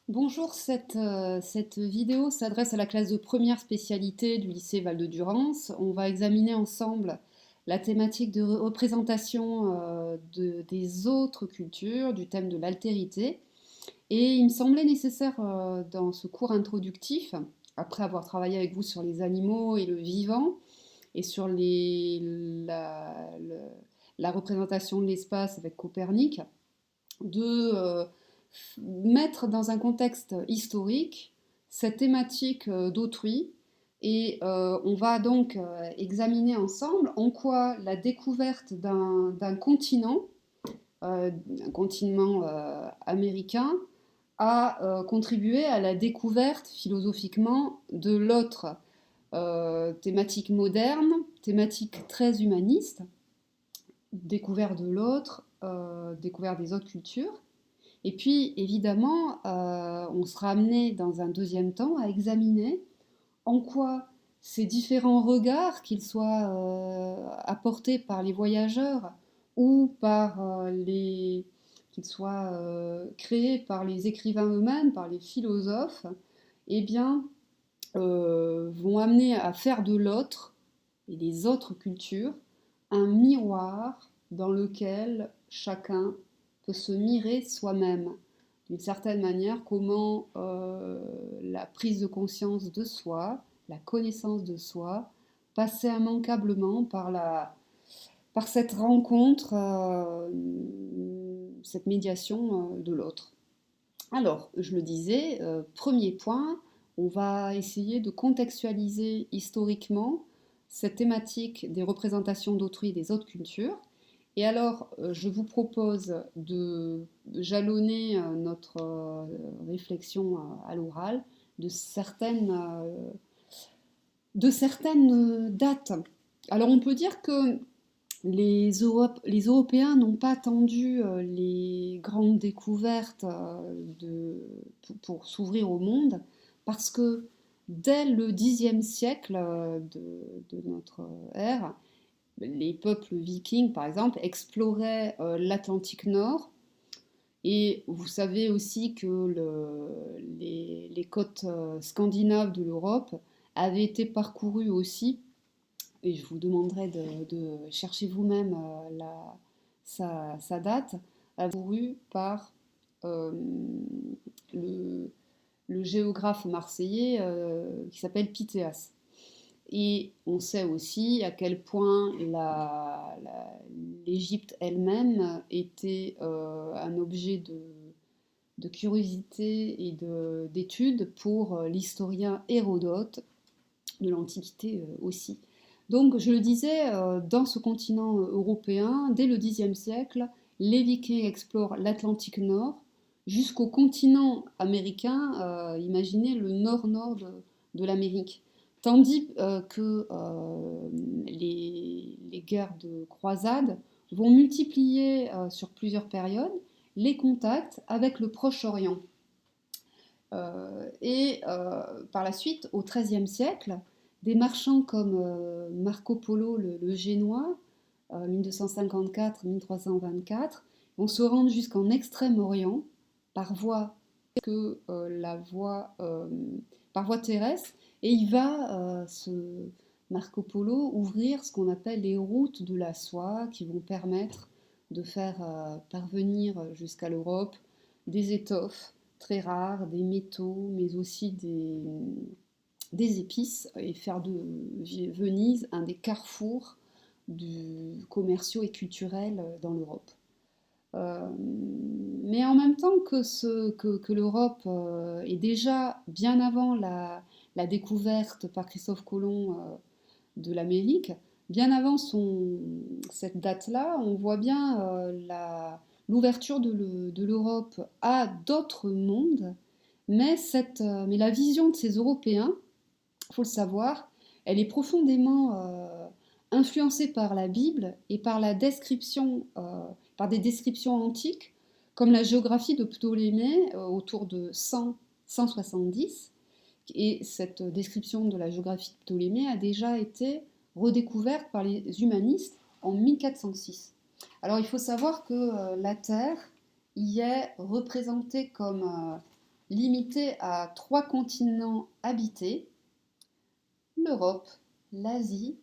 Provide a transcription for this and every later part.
Bonjour, cette vidéo s'adresse à la classe de première spécialité du lycée Val-de-Durance. On va examiner ensemble la thématique de représentation des autres cultures, du thème de l'altérité. Et il me semblait nécessaire dans ce cours introductif, après avoir travaillé avec vous sur les animaux et le vivant, et sur la représentation de l'espace avec Copernic, de mettre dans un contexte historique cette thématique d'autrui. Et on va donc examiner ensemble en quoi la découverte d'un continent, un continent américain, a contribué à la découverte philosophiquement de l'autre, thématique moderne, thématique très humaniste, découverte de l'autre, découverte des autres cultures. Et puis, évidemment, on sera amené dans un deuxième temps à examiner en quoi ces différents regards, qu'ils soient apportés par les voyageurs ou par qu'ils soient créés par les écrivains eux-mêmes, par les philosophes, eh bien, vont amener à faire de l'autre et des autres cultures un miroir dans lequel chacun peut se mirer soi-même. D'une certaine manière, comment la prise de conscience de soi, la connaissance de soi, passait immanquablement par cette rencontre, cette médiation de l'autre. Alors, je le disais, premier point, on va essayer de contextualiser historiquement cette thématique des représentations d'autrui des autres cultures. Et alors, je vous propose de jalonner notre réflexion à l'oral de certaines dates. Alors, on peut dire que les Européens n'ont pas attendu les grandes découvertes pour s'ouvrir au monde, parce que dès le Xe siècle de notre ère, les peuples vikings, par exemple, exploraient l'Atlantique Nord. Et vous savez aussi que les côtes scandinaves de l'Europe avaient été parcourues aussi, et je vous demanderai de chercher vous-même sa date, parcourue par euh, le, le géographe marseillais qui s'appelle Pythéas. Et on sait aussi à quel point l'Égypte elle-même était un objet de curiosité et d'étude pour l'historien Hérodote de l'Antiquité aussi. Donc, je le disais, dans ce continent européen, dès le Xe siècle, les Vikings explorent l'Atlantique Nord jusqu'au continent américain, imaginez le nord-nord de l'Amérique. Tandis que les guerres de croisade vont multiplier sur plusieurs périodes les contacts avec le Proche-Orient. Par la suite, au XIIIe siècle, des marchands comme Marco Polo, le Génois, 1254-1324, vont se rendre jusqu'en Extrême-Orient par voie que par voie terrestre, et il va, Marco Polo, ouvrir ce qu'on appelle les routes de la soie, qui vont permettre de faire parvenir jusqu'à l'Europe des étoffes très rares, des métaux, mais aussi des épices, et faire de Venise un des carrefours commerciaux et culturels dans l'Europe. Mais en même temps que l'Europe est déjà, bien avant la découverte par Christophe Colomb de l'Amérique, bien avant cette date-là, on voit bien l'ouverture de l'Europe à d'autres mondes, mais la vision de ces Européens, il faut le savoir, elle est profondément influencée par la Bible et par des descriptions antiques, comme la géographie de Ptolémée autour de 100-170. Et cette description de la géographie de Ptolémée a déjà été redécouverte par les humanistes en 1406. Alors il faut savoir que la Terre y est représentée comme limité à 3 continents habités, l'Europe, l'Asie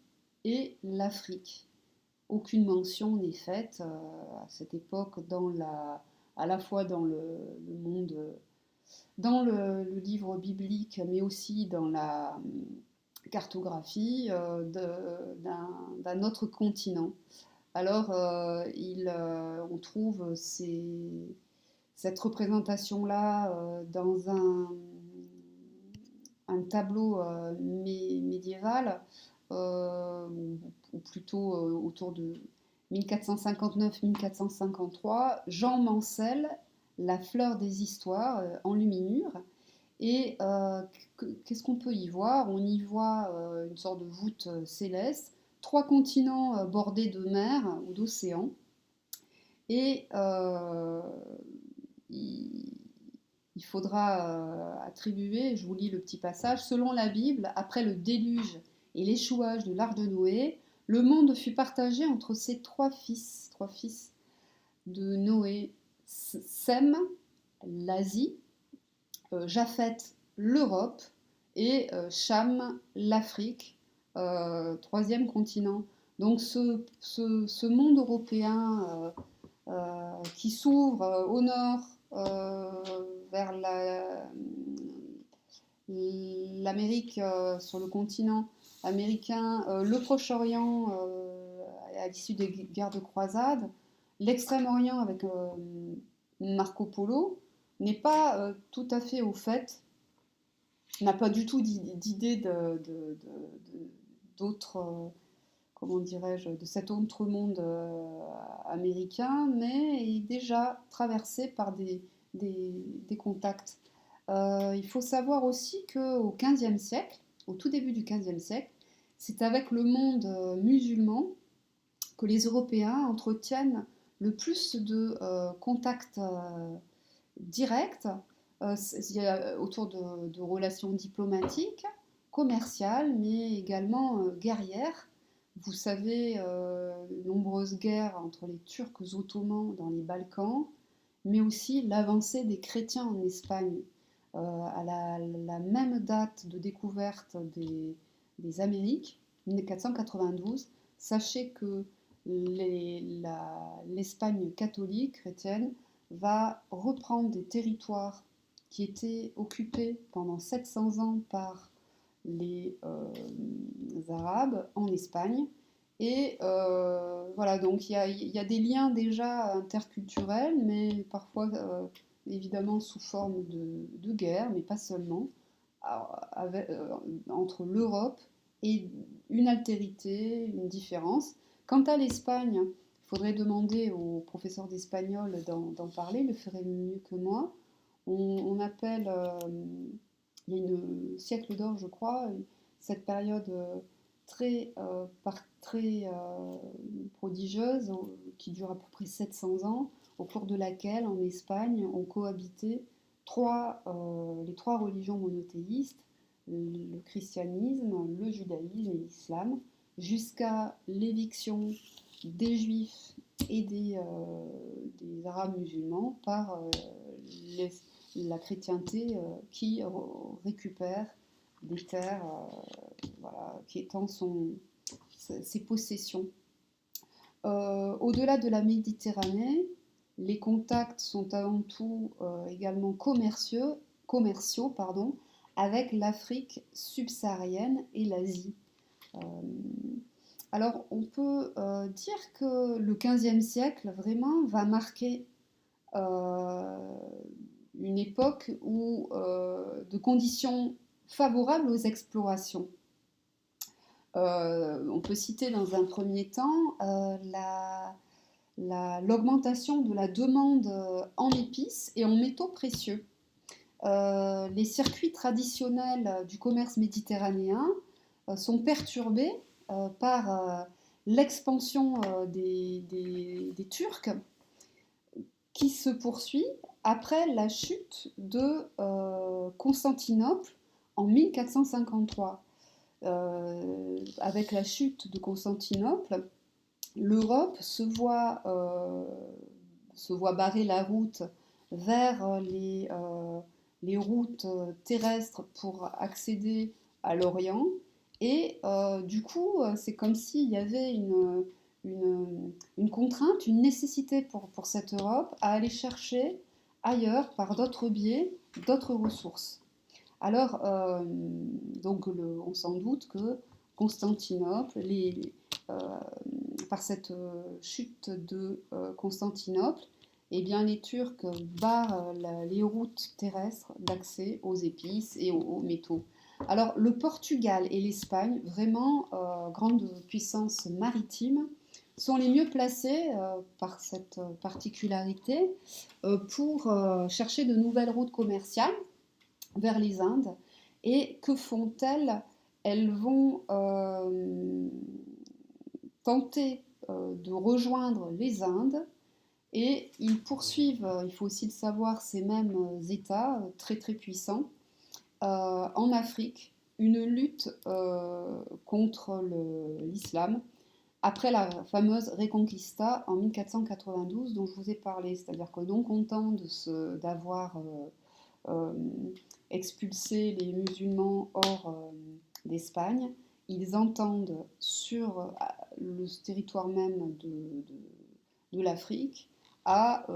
et l'Afrique. Aucune mention n'est faite à cette époque à la fois dans le monde, dans le livre biblique, mais aussi dans la cartographie d'un autre continent. Alors, on trouve cette représentation-là dans un tableau médiéval, ou plutôt autour de 1459-1453, Jean Mansel, La fleur des histoires, enluminure. Et qu'est-ce qu'on peut y voir? On y voit une sorte de voûte céleste, 3 continents bordés de mer ou d'océans. Et il faudra attribuer, je vous lis le petit passage, selon la Bible, après le déluge et l'échouage de l'arche de Noé, le monde fut partagé entre ses trois fils de Noé, Sem, l'Asie, Japheth, l'Europe, et Cham, l'Afrique, troisième continent. Donc ce monde européen qui s'ouvre au nord vers l'Amérique, sur le continent américain, le Proche-Orient à l'issue des guerres de croisade, l'Extrême-Orient avec Marco Polo, n'est pas tout à fait au fait, n'a pas du tout d'idée d'autres, comment dirais-je, de cet autre monde américain, mais est déjà traversé par des contacts. Il faut savoir aussi qu'au XVe siècle, au tout début du XVe siècle, c'est avec le monde musulman que les Européens entretiennent le plus de contacts directs. Il y a autour de relations diplomatiques, commerciales, mais également guerrières. Vous savez, nombreuses guerres entre les Turcs ottomans dans les Balkans, mais aussi l'avancée des chrétiens en Espagne. À la même date de découverte des Amériques, 1492, sachez que l'Espagne catholique chrétienne va reprendre des territoires qui étaient occupés pendant 700 ans par les Arabes en Espagne. Et voilà, donc il y a des liens déjà interculturels, mais parfois évidemment sous forme de guerre, mais pas seulement, entre l'Europe et une altérité, une différence. Quant à l'Espagne, il faudrait demander au professeur d'espagnol d'en parler, il le ferait mieux que moi. On appelle, il y a une siècle d'or, je crois, cette période très prodigieuse, qui dure à peu près 700 ans, au cours de laquelle, en Espagne, ont cohabité les trois religions monothéistes, le christianisme, le judaïsme et l'islam, jusqu'à l'éviction des juifs et des arabes musulmans par la chrétienté qui récupère des terres, voilà, qui étend ses possessions. Au-delà de la Méditerranée, les contacts sont avant tout également commerciaux, avec l'Afrique subsaharienne et l'Asie. Alors on peut dire que le XVe siècle vraiment va marquer une époque de conditions favorables aux explorations. On peut citer dans un premier temps l'augmentation de la demande en épices et en métaux précieux. Les circuits traditionnels du commerce méditerranéen sont perturbés par l'expansion des Turcs, qui se poursuit après la chute de Constantinople en 1453. Avec la chute de Constantinople, l'Europe se voit barrer la route vers les routes terrestres pour accéder à l'Orient. Et du coup, c'est comme s'il y avait une contrainte, une nécessité pour cette Europe à aller chercher ailleurs, par d'autres biais, d'autres ressources. Alors, donc on s'en doute que Constantinople, euh, par cette chute de Constantinople, eh bien, les Turcs barrent les routes terrestres d'accès aux épices et aux métaux. Alors, le Portugal et l'Espagne, vraiment grandes puissances maritimes, sont les mieux placés par cette particularité pour chercher de nouvelles routes commerciales vers les Indes. Et que font-elles? Elles vont tenter de rejoindre les Indes et ils poursuivent, il faut aussi le savoir, ces mêmes États très très puissants en Afrique, une lutte contre l'islam après la fameuse Reconquista en 1492 dont je vous ai parlé, c'est-à-dire que non content d'avoir euh, expulsé les musulmans hors d'Espagne, ils entendent sur le territoire même de l'Afrique à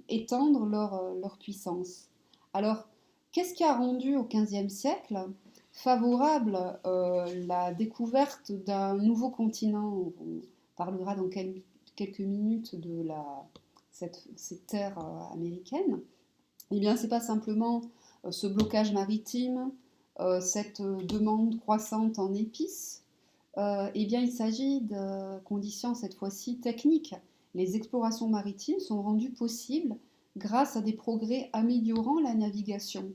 étendre leur puissance. Alors, qu'est-ce qui a rendu au XVe siècle favorable la découverte d'un nouveau continent? On parlera dans quelques minutes de cette terre américaine. Eh bien, ce n'est pas simplement ce blocage maritime, cette demande croissante en épices. Eh bien, il s'agit de conditions cette fois-ci techniques. Les explorations maritimes sont rendues possibles grâce à des progrès améliorant la navigation.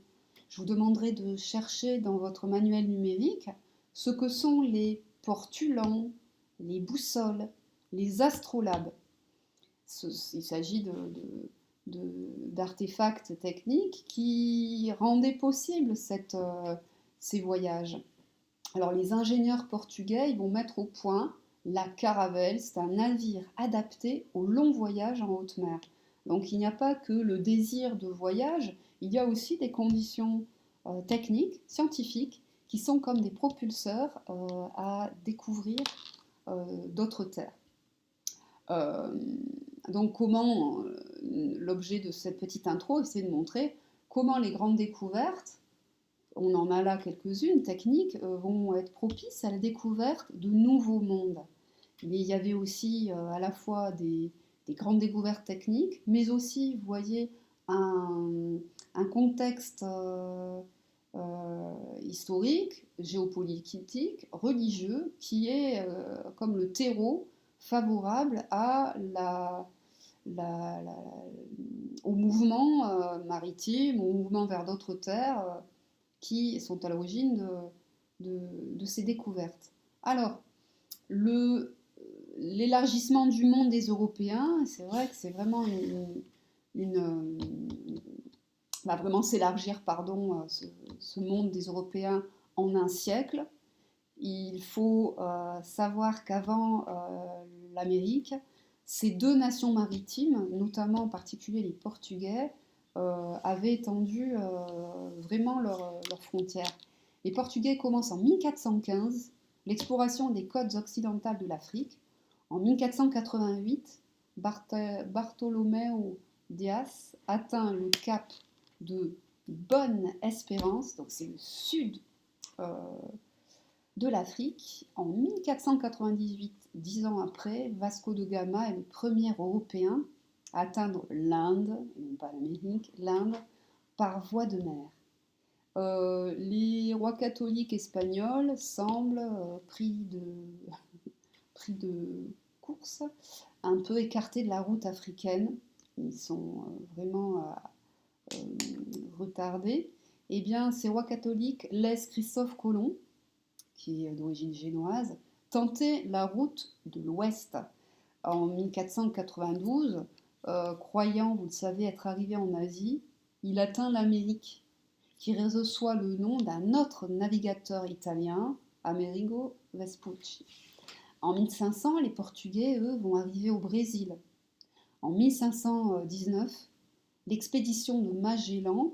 Je vous demanderai de chercher dans votre manuel numérique ce que sont les portulans, les boussoles, les astrolabes. Il s'agit d'artefacts techniques qui rendaient possible ces voyages. Alors les ingénieurs portugais ils vont mettre au point la caravelle, c'est un navire adapté aux longs voyages en haute mer. Donc il n'y a pas que le désir de voyage, il y a aussi des conditions techniques, scientifiques, qui sont comme des propulseurs à découvrir d'autres terres. Euh, donc comment, l'objet de cette petite intro, c'est de montrer comment les grandes découvertes, on en a là quelques-unes, techniques, vont être propices à la découverte de nouveaux mondes. Mais il y avait aussi à la fois des grandes découvertes techniques, mais aussi, vous voyez, un contexte historique, géopolitique, religieux, qui est comme le terreau favorable à au mouvement maritime, au mouvement vers d'autres terres qui sont à l'origine de ces découvertes. Alors, l'élargissement du monde des Européens, c'est vrai que c'est vraiment va vraiment s'élargir, pardon, ce monde des Européens en un siècle. Il faut savoir qu'avant l'Amérique, ces deux nations maritimes, notamment en particulier les Portugais, avaient étendu vraiment leurs frontières. Les Portugais commencent en 1415 l'exploration des côtes occidentales de l'Afrique. En 1488, Bartolomeu Dias atteint le cap de Bonne-Espérance, donc c'est le sud euh, de l'Afrique. En 1498, 10 ans après, Vasco de Gama est le premier Européen à atteindre l'Inde, non pas l'Amérique, l'Inde, par voie de mer. Les rois catholiques espagnols semblent pris de course, un peu écartés de la route africaine. Ils sont vraiment retardés. Eh bien, ces rois catholiques laissent Christophe Colomb, qui est d'origine génoise, tenter la route de l'Ouest. En 1492, croyant, vous le savez, être arrivé en Asie, il atteint l'Amérique, qui reçoit le nom d'un autre navigateur italien, Amerigo Vespucci. En 1500, les Portugais, eux, vont arriver au Brésil. En 1519, l'expédition de Magellan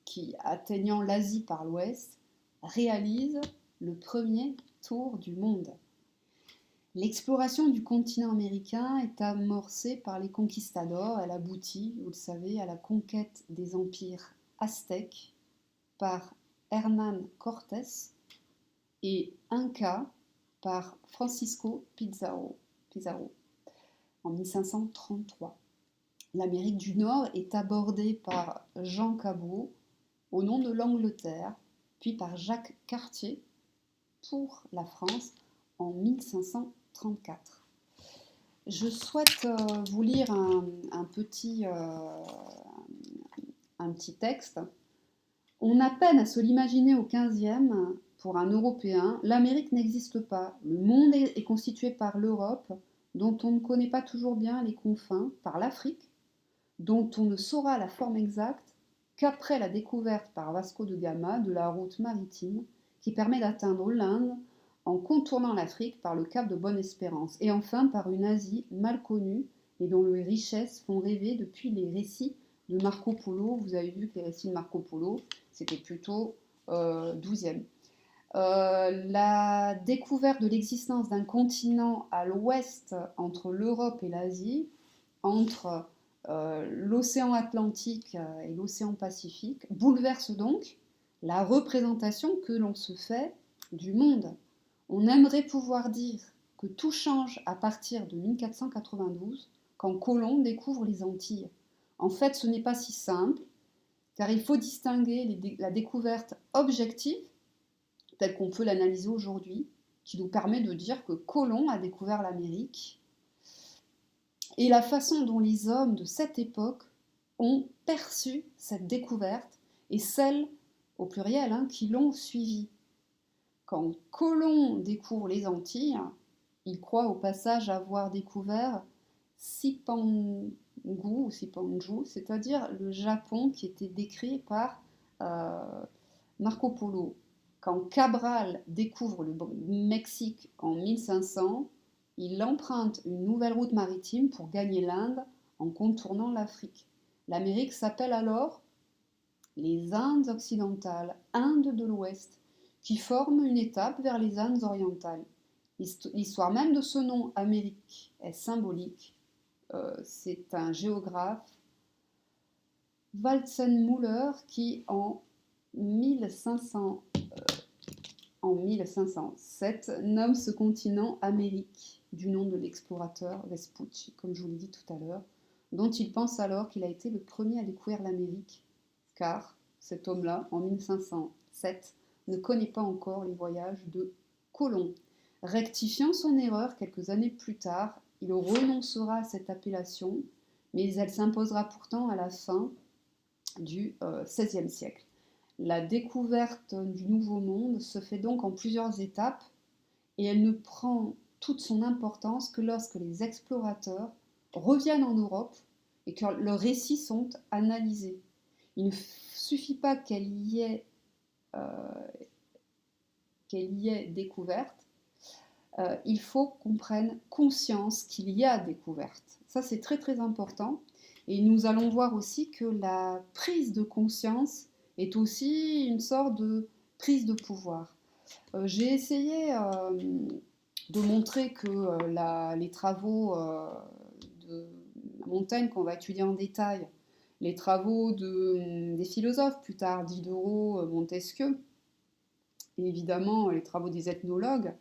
qui, atteignant l'Asie par l'ouest, réalise le premier tour du monde. L'exploration du continent américain est amorcée par les conquistadors. Elle aboutit, vous le savez, à la conquête des empires aztèques par Hernán Cortés et Inca par Francisco Pizarro en 1533. L'Amérique du Nord est abordée par Jean Cabot au nom de l'Angleterre, puis par Jacques Cartier pour la France en 1534. Je souhaite vous lire un petit texte. On a peine à se l'imaginer au XVe. Pour un Européen, l'Amérique n'existe pas. Le monde est constitué par l'Europe, dont on ne connaît pas toujours bien les confins, par l'Afrique, dont on ne saura la forme exacte qu'après la découverte par Vasco de Gama de la route maritime qui permet d'atteindre l'Inde en contournant l'Afrique par le cap de Bonne-Espérance, et enfin par une Asie mal connue et dont les richesses font rêver depuis les récits de Marco Polo. Vous avez vu que les récits de Marco Polo, c'était plutôt XIIe. La découverte de l'existence d'un continent à l'ouest entre l'Europe et l'Asie, entre l'océan Atlantique et l'océan Pacifique, bouleverse donc la représentation que l'on se fait du monde. On aimerait pouvoir dire que tout change à partir de 1492, quand Colomb découvre les Antilles. En fait, ce n'est pas si simple, car il faut distinguer la découverte objective, telle qu'on peut l'analyser aujourd'hui, qui nous permet de dire que Colomb a découvert l'Amérique, et la façon dont les hommes de cette époque ont perçu cette découverte, et celles, au pluriel, qui l'ont suivi. Quand Colomb découvre les Antilles, il croit au passage avoir découvert Cipangu, c'est-à-dire le Japon qui était décrit par Marco Polo. Quand Cabral découvre le Mexique en 1500, il emprunte une nouvelle route maritime pour gagner l'Inde en contournant l'Afrique. L'Amérique s'appelle alors les Indes occidentales, Indes de l'Ouest, qui forment une étape vers les Indes orientales. L'histoire même de ce nom, Amérique, est symbolique. C'est un géographe, Waldseemüller, qui en 1507 nomme ce continent Amérique, du nom de l'explorateur Vespucci, comme je vous l'ai dit tout à l'heure, dont il pense alors qu'il a été le premier à découvrir l'Amérique, car cet homme-là, en 1507, ne connaît pas encore les voyages de Colomb. Rectifiant son erreur quelques années plus tard, il renoncera à cette appellation, mais elle s'imposera pourtant à la fin du XVIe siècle. La découverte du Nouveau Monde se fait donc en plusieurs étapes, et elle ne prend toute son importance que lorsque les explorateurs reviennent en Europe et que leurs récits sont analysés. Il ne suffit pas qu'elle y ait découverte, il faut qu'on prenne conscience qu'il y a découverte. Ça, c'est très très important. Et nous allons voir aussi que la prise de conscience est aussi une sorte de prise de pouvoir. J'ai essayé de montrer que les travaux de Montaigne, qu'on va étudier en détail, les travaux des philosophes, plus tard Diderot, Montesquieu, et évidemment les travaux des ethnologues,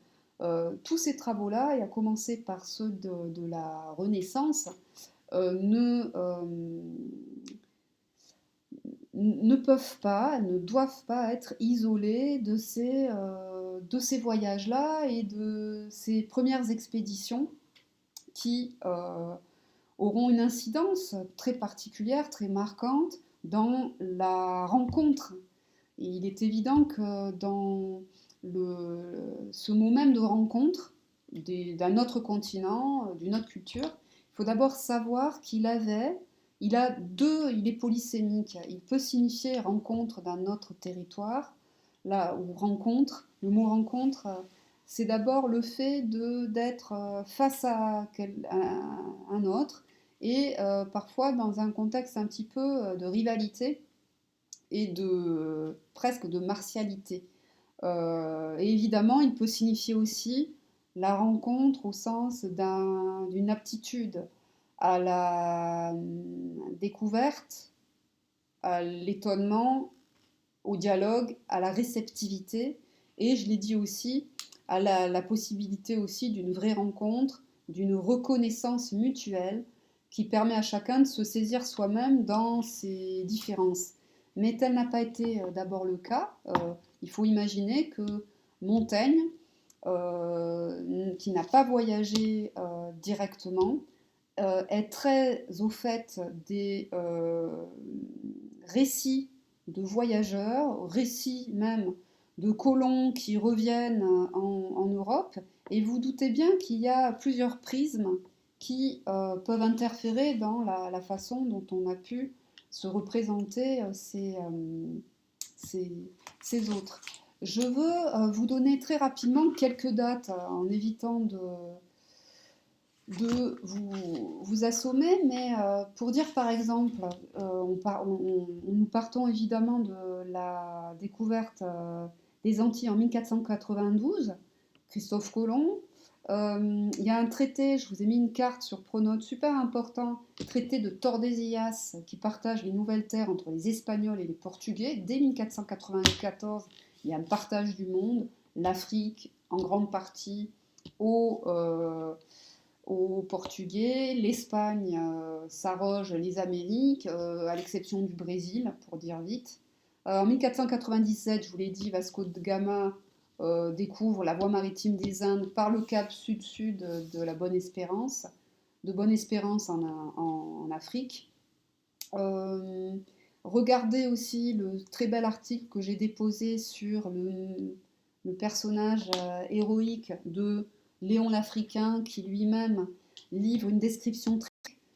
tous ces travaux-là, et à commencer par ceux de la Renaissance, ne peuvent pas, ne doivent pas être isolés de ces voyages-là et de ces premières expéditions qui auront une incidence très particulière, très marquante dans la rencontre. Et il est évident que dans ce mot même de rencontre d'un autre continent, d'une autre culture, il faut d'abord savoir il est polysémique. Il peut signifier rencontre d'un autre territoire, là où rencontre, le mot rencontre, c'est d'abord le fait d'être face à un autre, et parfois dans un contexte un petit peu de rivalité, et presque de martialité. Et évidemment, il peut signifier aussi la rencontre au sens d'une aptitude à la découverte, à l'étonnement, au dialogue, à la réceptivité, et je l'ai dit aussi, à la possibilité aussi d'une vraie rencontre, d'une reconnaissance mutuelle qui permet à chacun de se saisir soi-même dans ses différences. Mais tel n'a pas été d'abord le cas. Il faut imaginer que Montaigne, qui n'a pas voyagé directement, est très au fait des récits de voyageurs, récits même de colons qui reviennent en Europe. Et vous doutez bien qu'il y a plusieurs prismes qui peuvent interférer dans la façon dont on a pu se représenter ces, ces autres. Je veux vous donner très rapidement quelques dates en évitant de vous assommer, mais pour dire par exemple, nous partons évidemment de la découverte des Antilles en 1492, Christophe Colomb. Il y a un traité, je vous ai mis une carte sur Pronote, super important, le traité de Tordesillas qui partage les nouvelles terres entre les Espagnols et les Portugais. Dès 1494, il y a un partage du monde, l'Afrique en grande partie aux Portugais, l'Espagne s'arroge les Amériques, à l'exception du Brésil, pour dire vite. En 1497, je vous l'ai dit, Vasco de Gama découvre la voie maritime des Indes par le cap sud-sud de la Bonne-Espérance, de Bonne-Espérance en Afrique. Regardez aussi le très bel article que j'ai déposé sur le personnage héroïque de Léon l'Africain, qui lui-même livre une description très...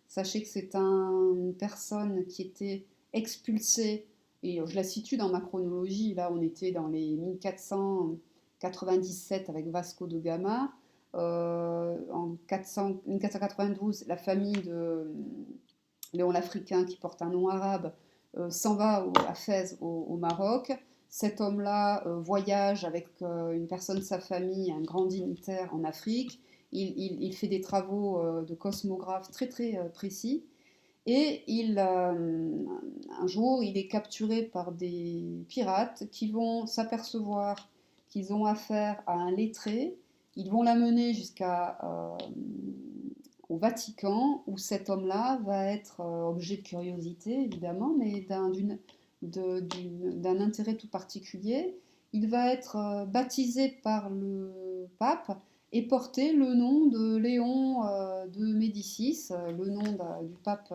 Sachez que c'est une personne qui était expulsée, et je la situe dans ma chronologie, là on était dans les 1497 avec Vasco de Gama, en 1492 la famille de Léon l'Africain qui porte un nom arabe s'en va à Fès au Maroc. Cet homme-là voyage avec une personne de sa famille, un grand dignitaire en Afrique. Il fait des travaux de cosmographe très très précis. Et un jour, il est capturé par des pirates qui vont s'apercevoir qu'ils ont affaire à un lettré. Ils vont l'amener au Vatican, où cet homme-là va être objet de curiosité, évidemment, mais d'un intérêt tout particulier. Il va être baptisé par le pape et porter le nom de Léon de Médicis, le nom du pape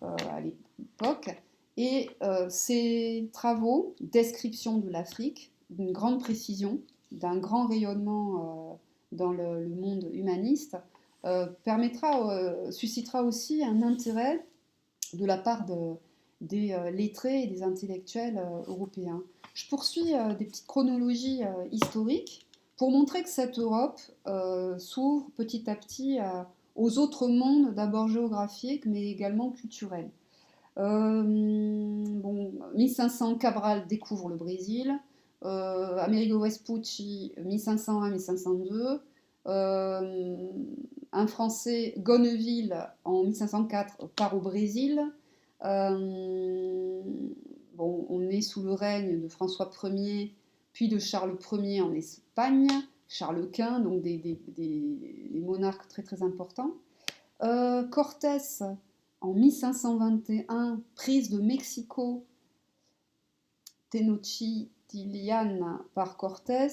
à l'époque. Et ces travaux, description de l'Afrique, d'une grande précision, d'un grand rayonnement dans le monde humaniste, suscitera aussi un intérêt de la part des lettrés et des intellectuels européens. Je poursuis des petites chronologies historiques pour montrer que cette Europe s'ouvre petit à petit aux autres mondes, d'abord géographiques, mais également culturels. 1500, Cabral découvre le Brésil. Amerigo Vespucci, 1501-1502. Un Français, Gonneville, en 1504, part au Brésil. On est sous le règne de François Ier, puis de Charles Ier en Espagne, Charles Quint, donc des monarques très très importants. Cortés, en 1521, prise de Mexico, Tenochtitlan par Cortés,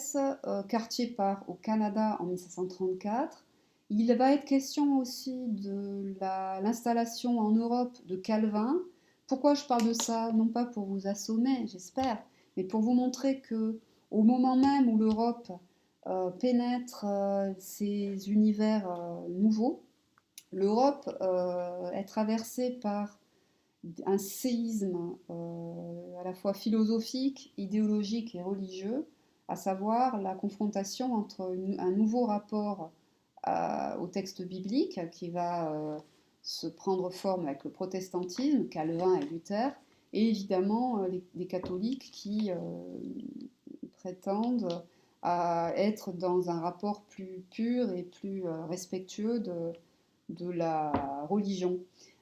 Cartier part au Canada en 1534. Il va être question aussi de l'installation en Europe de Calvin. Pourquoi je parle de ça? Non pas pour vous assommer, j'espère, mais pour vous montrer que au moment même où l'Europe pénètre ces univers nouveaux, l'Europe est traversée par un séisme à la fois philosophique, idéologique et religieux, à savoir la confrontation entre un nouveau rapport au texte biblique qui va se prendre forme avec le protestantisme, Calvin et Luther, et évidemment les catholiques qui prétendent à être dans un rapport plus pur et plus respectueux de la religion.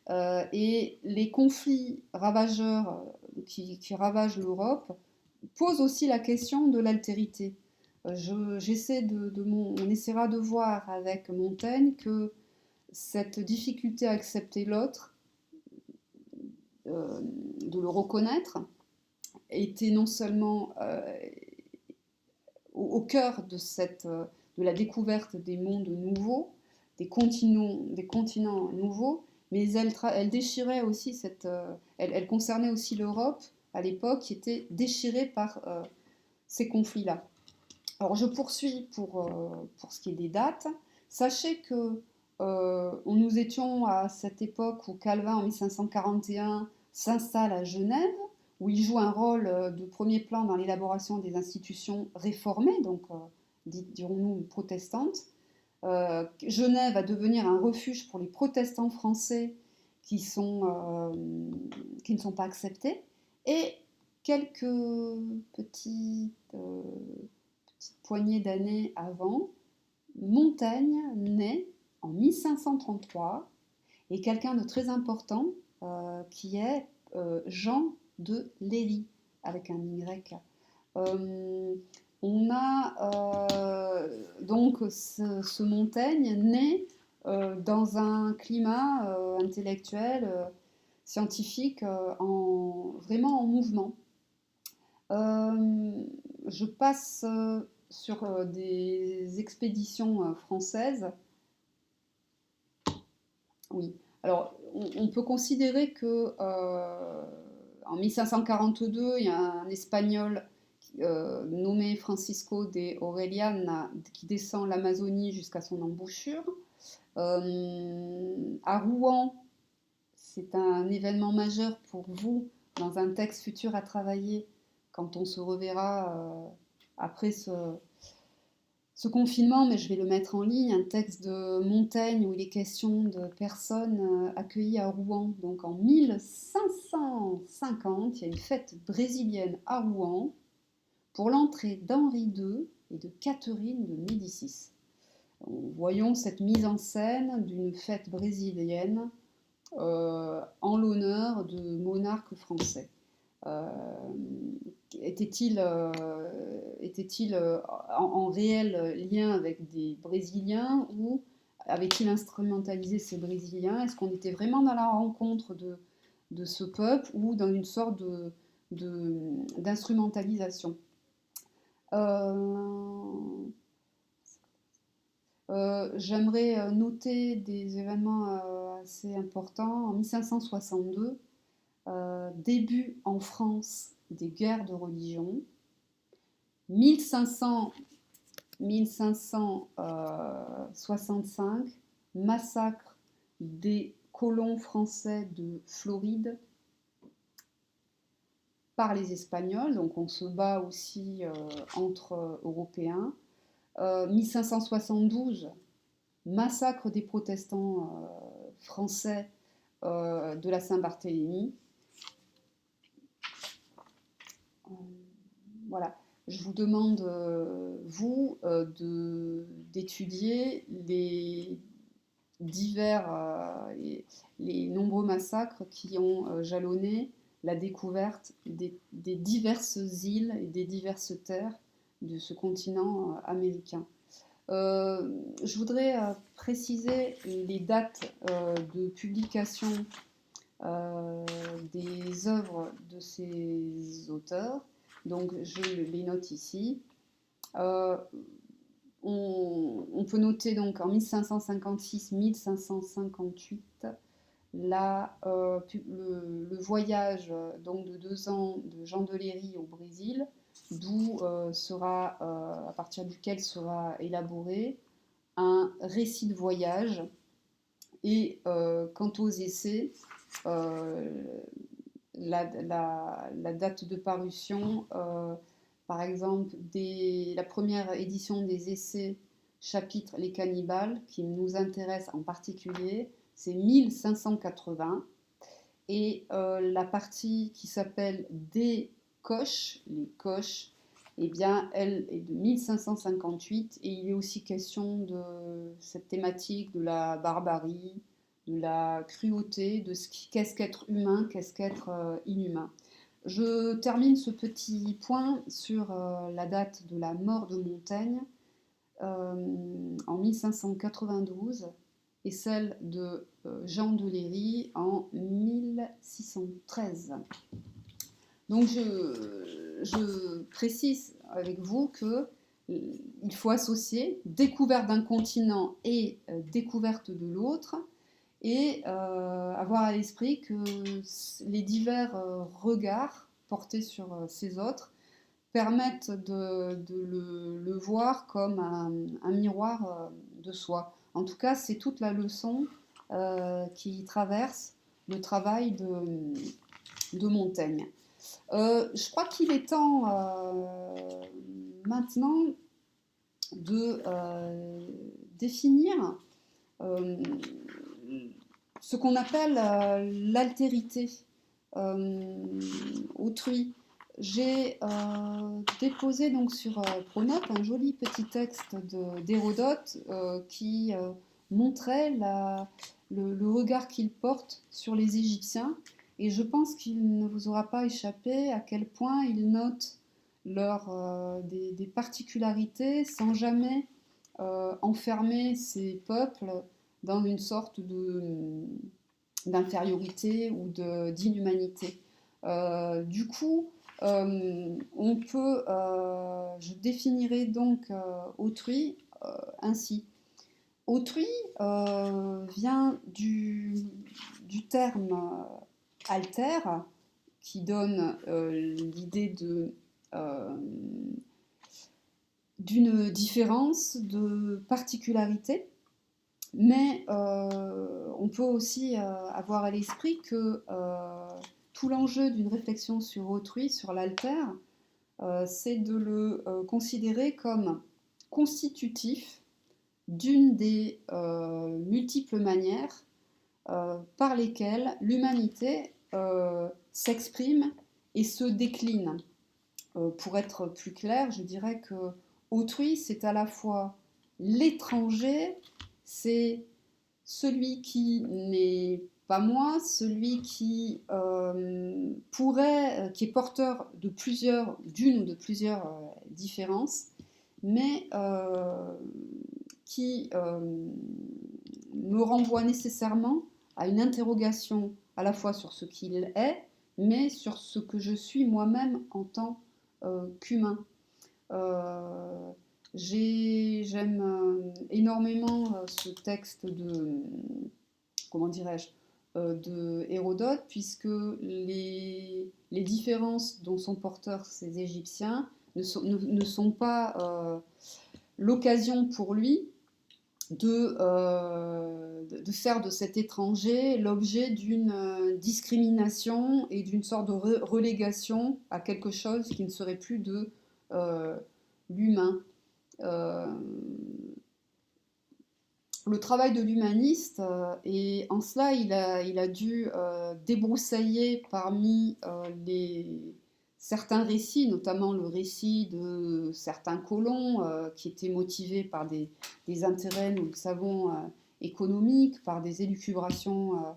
Et les conflits ravageurs qui ravagent l'Europe posent aussi la question de l'altérité. On essaiera de voir avec Montaigne que cette difficulté à accepter l'autre, de le reconnaître, était non seulement au cœur de la découverte des mondes nouveaux, des continents nouveaux, mais elle déchirait aussi elle concernait aussi l'Europe à l'époque qui était déchirée par ces conflits-là. Alors je poursuis pour ce qui est des dates. Sachez que nous étions à cette époque où Calvin en 1541 s'installe à Genève, où il joue un rôle de premier plan dans l'élaboration des institutions réformées, donc dirons-nous protestantes. Genève va devenir un refuge pour les protestants français qui ne sont pas acceptés. Et quelques petites poignées d'années avant, Montaigne naît en 1533 et quelqu'un de très important qui est Jean de Léry avec un Y. On a donc ce Montaigne né dans un climat intellectuel, scientifique, vraiment en mouvement. Je passe sur des expéditions françaises. Oui. Alors, on peut considérer que en 1542, il y a un Espagnol nommé Francisco de Orellana qui descend l'Amazonie jusqu'à son embouchure. À Rouen, c'est un événement majeur pour vous dans un texte futur à travailler quand on se reverra après ce confinement, mais je vais le mettre en ligne, un texte de Montaigne où il est question de personnes accueillies à Rouen. Donc en 1550, il y a une fête brésilienne à Rouen pour l'entrée d'Henri II et de Catherine de Médicis. Voyons cette mise en scène d'une fête brésilienne en l'honneur de monarques français. Était-il en réel lien avec des Brésiliens ou avait-il instrumentalisé ces Brésiliens? Est-ce qu'on était vraiment dans la rencontre de ce peuple ou dans une sorte d'instrumentalisation? J'aimerais noter des événements assez importants. En 1562, début en France des guerres de religion. 1565, massacre des colons français de Floride par les Espagnols, donc on se bat aussi entre Européens. 1572, massacre des protestants français de la Saint-Barthélemy. Voilà. Je vous demande, vous, d'étudier les les nombreux massacres qui ont jalonné la découverte des diverses îles et des diverses terres de ce continent américain. Je voudrais préciser les dates de publication des œuvres de ces auteurs. Donc je les note ici. On peut noter donc en 1556-1558 le voyage donc de 2 ans de Jean de Léry au Brésil, d'où à partir duquel sera élaboré un récit de voyage. Et quant aux essais, la date de parution, par exemple, la première édition des essais chapitre Les cannibales, qui nous intéresse en particulier, c'est 1580. Et la partie qui s'appelle des coches, les coches, eh bien, elle est de 1558 et il est aussi question de cette thématique de la barbarie, de la cruauté, de qu'est-ce qu'être humain, qu'est-ce qu'être inhumain. Je termine ce petit point sur la date de la mort de Montaigne en 1592 et celle de Jean de Léry en 1613. Donc je précise avec vous que il faut associer découverte d'un continent et découverte de l'autre et avoir à l'esprit que les divers regards portés sur ces autres permettent de le voir comme un miroir de soi. En tout cas, c'est toute la leçon qui traverse le travail de Montaigne. Je crois qu'il est temps maintenant de définir ce qu'on appelle l'altérité autrui. J'ai déposé donc sur Pronote un joli petit texte d'Hérodote qui montrait le regard qu'il porte sur les Égyptiens. Et je pense qu'il ne vous aura pas échappé à quel point il note des particularités sans jamais enfermer ces peuples dans une sorte d'infériorité ou d'inhumanité. Du coup, je définirai donc autrui ainsi. Autrui vient du terme alter, qui donne l'idée d'une différence, de particularité, mais on peut aussi avoir à l'esprit que tout l'enjeu d'une réflexion sur autrui, sur l'alter, c'est de le considérer comme constitutif d'une des multiples manières par lesquelles l'humanité s'exprime et se décline. Pour être plus clair, je dirais que autrui, c'est à la fois l'étranger, c'est celui qui n'est pas moi, celui qui qui est porteur d'une ou de plusieurs différences, mais qui me renvoie nécessairement à une interrogation à la fois sur ce qu'il est, mais sur ce que je suis moi-même en tant qu'humain. J'aime énormément ce texte comment dirais-je, de Hérodote, puisque les différences dont sont porteurs ces Égyptiens ne sont pas l'occasion pour lui de faire de cet étranger l'objet d'une discrimination et d'une sorte de relégation à quelque chose qui ne serait plus de l'humain. Le travail de l'humaniste, et en cela il a dû débroussailler parmi certains récits, notamment le récit de certains colons qui étaient motivés par des intérêts, nous le savons, économiques, par des élucubrations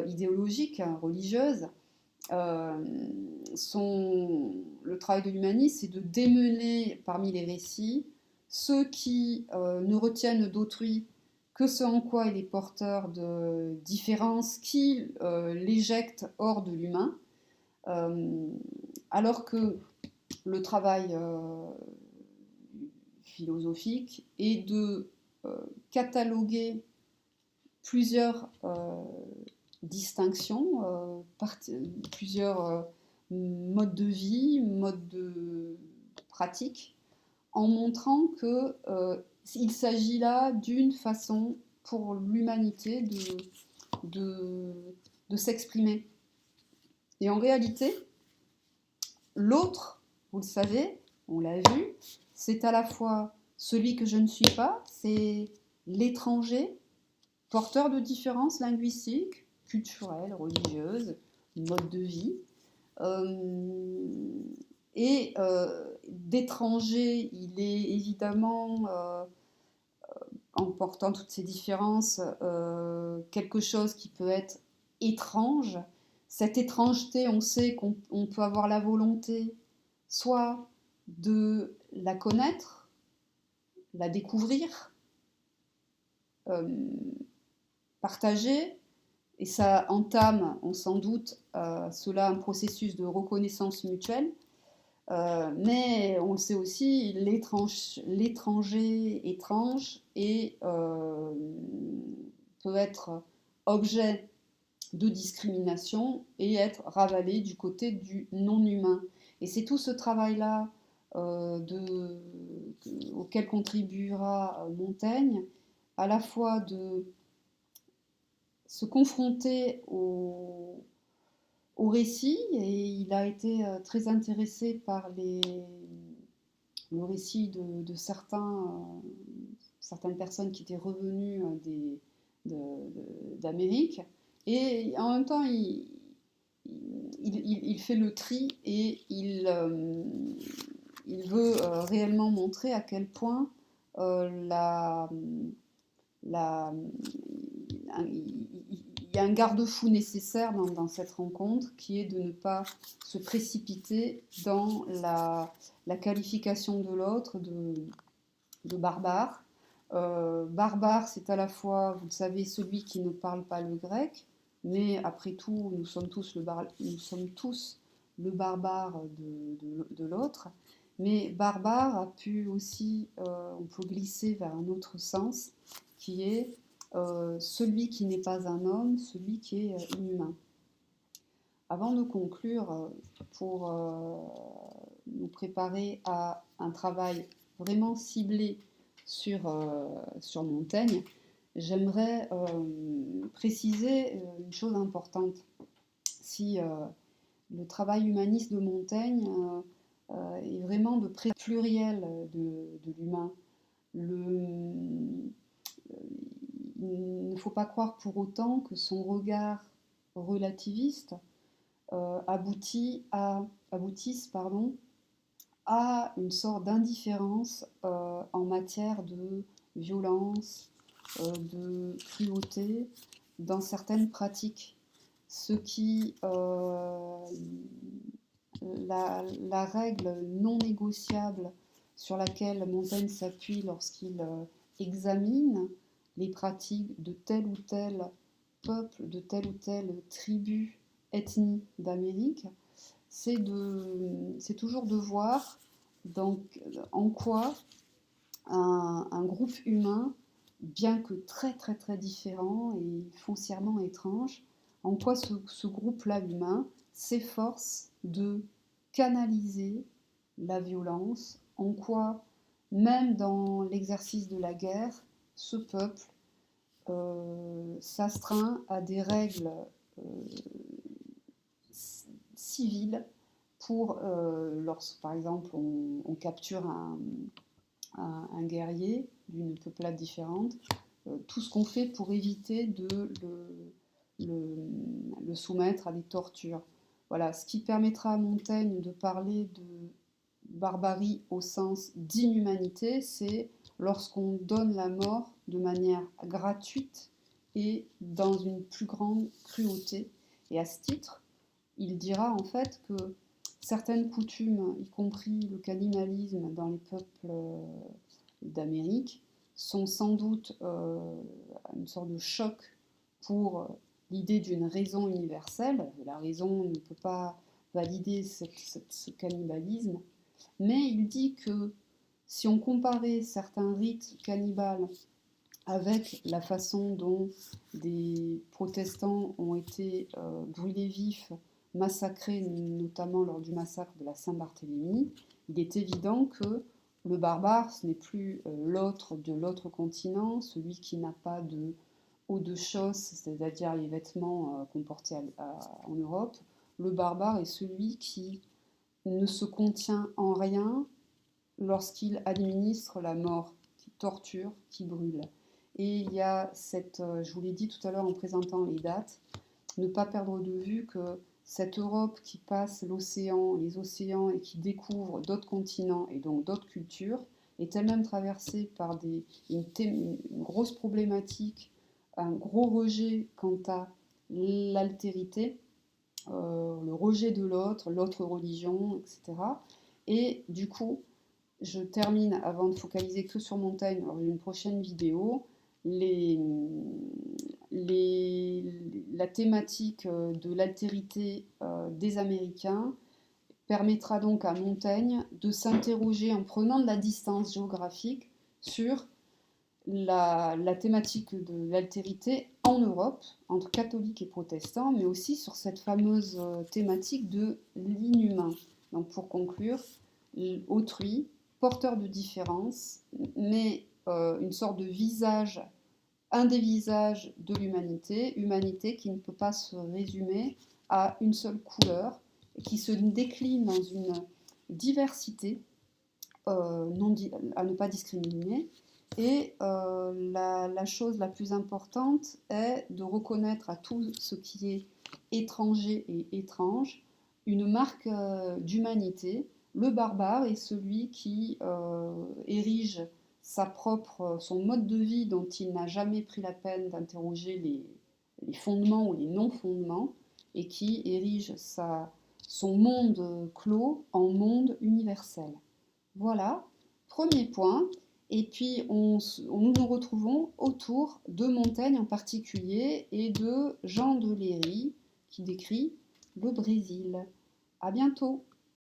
idéologiques, religieuses. Le travail de l'humaniste, c'est de démêler parmi les récits ceux qui ne retiennent d'autrui que ce en quoi il est porteur de différences qui l'éjectent hors de l'humain, alors que le travail philosophique est de cataloguer plusieurs distinctions, plusieurs modes de vie, modes de pratique, en montrant que il s'agit là d'une façon pour l'humanité de s'exprimer. Et en réalité, l'autre, vous le savez, on l'a vu, c'est à la fois celui que je ne suis pas, c'est l'étranger, porteur de différences linguistiques, culturelle, religieuse, mode de vie. Et d'étranger, il est évidemment, en portant toutes ces différences, quelque chose qui peut être étrange. Cette étrangeté, on sait qu'on peut avoir la volonté soit de la connaître, la découvrir, euh, partager, et ça entame, on s'en doute, cela un processus de reconnaissance mutuelle. Mais on le sait aussi, l'étranger étrange et peut être objet de discrimination et être ravalé du côté du non-humain. Et c'est tout ce travail-là auquel contribuera Montaigne, à la fois de se confronter au récit, et il a été très intéressé par le récit de certaines personnes qui étaient revenues d'Amérique. Et en même temps, il fait le tri et il veut réellement montrer à quel point la, la, il y a un garde-fou nécessaire dans cette rencontre qui est de ne pas se précipiter dans la qualification de l'autre de barbare. Barbare, c'est à la fois, vous le savez, celui qui ne parle pas le grec, mais après tout, nous sommes tous le barbare de l'autre. Mais barbare a pu aussi, on peut glisser vers un autre sens, qui est celui qui n'est pas un homme, celui qui est inhumain. Avant de conclure, pour nous préparer à un travail vraiment ciblé sur Montaigne, j'aimerais préciser une chose importante. Si le travail humaniste de Montaigne est vraiment de près pluriel de l'humain, il ne faut pas croire pour autant que son regard relativiste aboutisse à une sorte d'indifférence en matière de violence, de cruauté dans certaines pratiques. Ce qui, la règle non négociable sur laquelle Montaigne s'appuie lorsqu'il examine les pratiques de tel ou tel peuple, de telle ou telle tribu, ethnie d'Amérique, c'est toujours de voir donc, en quoi un groupe humain, bien que très très très différent et foncièrement étrange, en quoi ce groupe-là humain s'efforce de canaliser la violence, en quoi, même dans l'exercice de la guerre, ce peuple s'astreint à des règles euh, civiles pour, lorsque par exemple on capture un guerrier d'une peuplade différente, tout ce qu'on fait pour éviter de le soumettre à des tortures. Voilà, ce qui permettra à Montaigne de parler de barbarie au sens d'inhumanité, c'est lorsqu'on donne la mort de manière gratuite et dans une plus grande cruauté. Et à ce titre, il dira en fait que certaines coutumes, y compris le cannibalisme dans les peuples d'Amérique, sont sans doute une sorte de choc pour l'idée d'une raison universelle. La raison ne peut pas valider ce cannibalisme, mais il dit que si on comparait certains rites cannibales avec la façon dont des protestants ont été brûlés vifs, massacrés, notamment lors du massacre de la Saint-Barthélemy, il est évident que le barbare, ce n'est plus l'autre de l'autre continent, celui qui n'a pas de haut de chausse, c'est-à-dire les vêtements qu'on portait en Europe. Le barbare est celui qui ne se contient en rien lorsqu'il administre la mort, qui torture, qui brûle. Et il y a je vous l'ai dit tout à l'heure en présentant les dates, ne pas perdre de vue que cette Europe qui passe l'océan, les océans et qui découvre d'autres continents et donc d'autres cultures est elle-même traversée par une grosse problématique, un gros rejet quant à l'altérité, le rejet de l'autre, l'autre religion, etc. Et du coup, je termine avant de focaliser que sur Montaigne dans une prochaine vidéo. Les, la thématique de l'altérité des Américains permettra donc à Montaigne de s'interroger en prenant de la distance géographique sur la thématique de l'altérité en Europe, entre catholiques et protestants, mais aussi sur cette fameuse thématique de l'inhumain. Donc pour conclure, autrui, porteur de différence, mais une sorte de visage, un des visages de l'humanité, humanité qui ne peut pas se résumer à une seule couleur, qui se décline dans une diversité à ne pas discriminer. Et la chose la plus importante est de reconnaître à tout ce qui est étranger et étrange une marque d'humanité. Le barbare est celui qui érige son mode de vie dont il n'a jamais pris la peine d'interroger les fondements ou les non-fondements et qui érige son monde clos en monde universel. Voilà, premier point. Et puis nous nous retrouvons autour de Montaigne en particulier et de Jean de Léry qui décrit le Brésil. À bientôt!